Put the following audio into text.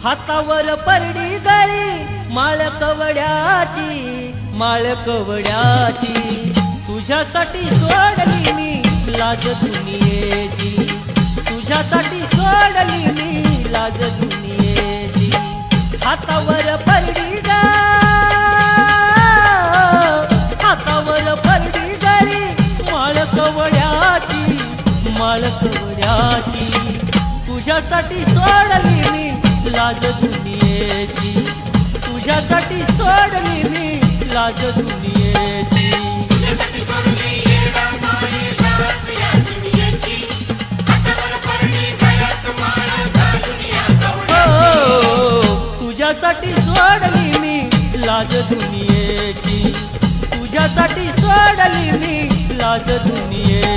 हातावर परडी गळी माळ कवड्याची तुझ्यासाठी सोडली मी लाज दुनियेची तुझ्यासाठी सोडली मी लाज दुनियेची हातावर परडी गळी माळ कवड्याची तुझ्यासाठी सोडली मी लाज दुनियेची तुझ्यासाठी सोडली मी लाज दुनियेची तुझ्यासाठी सोडली येडा माई लाज या दुनियेची हातावर परडी गळ्यात माळ घालून या कवड्याची तुझ्यासाठी सोडली मी लाज दुनियेची तुझ्यासाठी सोडली मी लाज दुनियेची